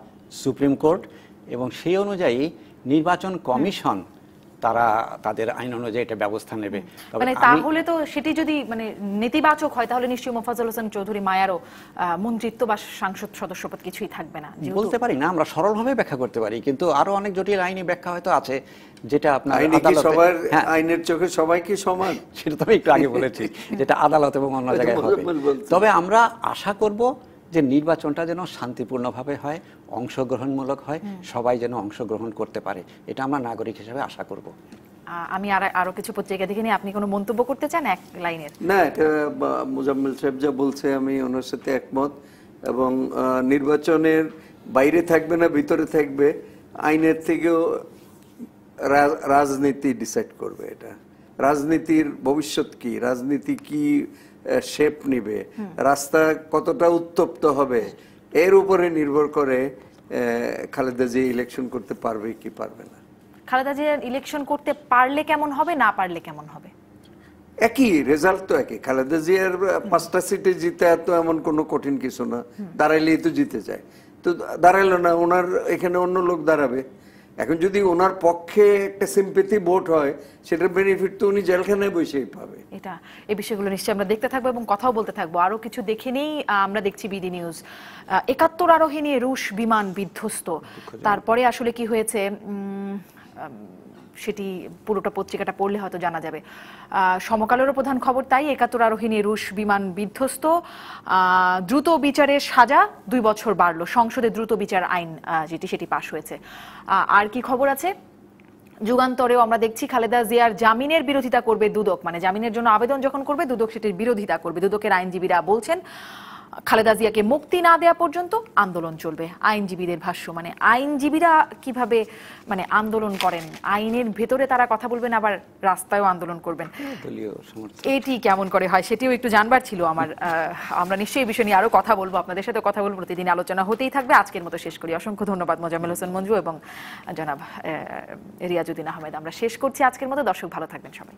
সুপ্রিম কোর্ট, এবং সেই অনুযায়ী নির্বাচন কমিশন তারা তাদের আইন অনুযায়ী এটা ব্যবস্থা নেবে। মানে তাহলে তো সেটি যদি মানে নেতিবাচক হয়, তাহলে নিশ্চয়ই মোফাজ্জল হোসেন চৌধুরী মায়ারও মন্ত্রিত্ব বা সাংসদ সদস্যপদ কিছুই থাকবে না। বলতে পারি না, আমরা সরলভাবে ব্যাখ্যা করতে পারি, কিন্তু আরো অনেক জটিল আইনি ব্যাখ্যা হয়তো আছে, যেটা আপনার আইনের চোখে সবাই কি সমান, সেটা তো আমি একটু আগে বলেছি, যেটা আদালত এবং অন্য জায়গায় হবে। তবে আমরা আশা করব যে নির্বাচনটা যেন শান্তিপূর্ণভাবে হয়, অংশগ্রহণমূলক হয়, সবাই যেন অংশগ্রহণ করতে পারে, এটা আমরা নাগরিক হিসেবে আশা করব। আমি আরো কিছু পত্রিকা দেখে নিয়ে, আপনি কোনো মন্তব্য করতে চান এক লাইনের? না, এটা মোজাম্মেল সাহেব যা বলছে আমি ওনার সাথে একমত, এবং নির্বাচনের বাইরে থাকবে না ভিতরে থাকবে, আইনের থেকেও রাজনীতি ডিসাইড করবে। এটা রাজনীতির ভবিষ্যৎ কি, রাজনীতি কি শেপ নিবে, রাস্তা কতটা উত্তপ্ত হবে, এর উপরে নির্ভর করে খালেদা জিয়া ইলেকশন করতে পারবে কি পারবে না। খালেদা জিয়া ইলেকশন করতে পারলে কেমন হবে, না পারলে কেমন হবে? একই রেজাল্ট তো একই। খালেদা জিয়ার 5টা সিটে জিতে তো এমন কোনো কঠিন কিছু না, দাঁড়াইলেই তো জিতে যায়, তো দাঁড়াইলো না, ওনার এখানে অন্য লোক দাঁড়াবে। এখন যদি ওনার পক্ষে একটা সিম্পেথি ভোট হয়, সেটার বেনিফিট তো উনি জেলখানায় বসেই পাবে। এটা এই বিষয়গুলো নিশ্চয়ই আমরা দেখতে থাকবো এবং কথাও বলতে থাকবো। আরো কিছু দেখে নেই, আমরা দেখছি বিডি নিউজ 71 আরোহী নিয়ে রুশ বিমান বিধ্বস্ত। তারপরে আসলে কি হয়েছে সেটি পুরোটা পত্রিকাটা পড়লে হয়তো জানা যাবে। সমকালেরও প্রধান খবর তাই, 71 আরোহী নিয়ে রুশ বিমান বিধ্বস্ত। দ্রুত বিচারের সাজা 2 বছর বাড়লো, সংসদে দ্রুত বিচার আইন সেটি পাশ হয়েছে। আর কি খবর আছে যুগান্তরেও আমরা দেখছি, খালেদা জিয়ার জামিনের বিরোধিতা করবে দুদক, মানে জামিনের জন্য আবেদন যখন করবে দুদক সেটির বিরোধিতা করবে। দুদকের আইনজীবীরা বলছেন খালেদা জিয়াকে মুক্তি না দেওয়া পর্যন্ত আন্দোলন চলবে। আইনজীবীদের ভাষ্য, মানে আইনজীবীরা কিভাবে মানে আন্দোলন করেন, আইনের ভেতরে তারা কথা বলবেন, আবার রাস্তায়ও আন্দোলন করবেন, এটি কেমন করে হয় সেটিও একটু জানবার ছিল আমার। আমরা নিশ্চয়ই এই বিষয় নিয়ে আরো কথা বলবো, আপনাদের সাথে কথা বলবো, প্রতিদিন আলোচনা হতেই থাকবে। আজকের মতো শেষ করি। অসংখ্য ধন্যবাদ মোজাম্মেল হোসেন মঞ্জু এবং জনাব রিয়াজউদ্দিন আহমেদ। আমরা শেষ করছি আজকের মতো। দর্শক ভালো থাকবেন সবাই।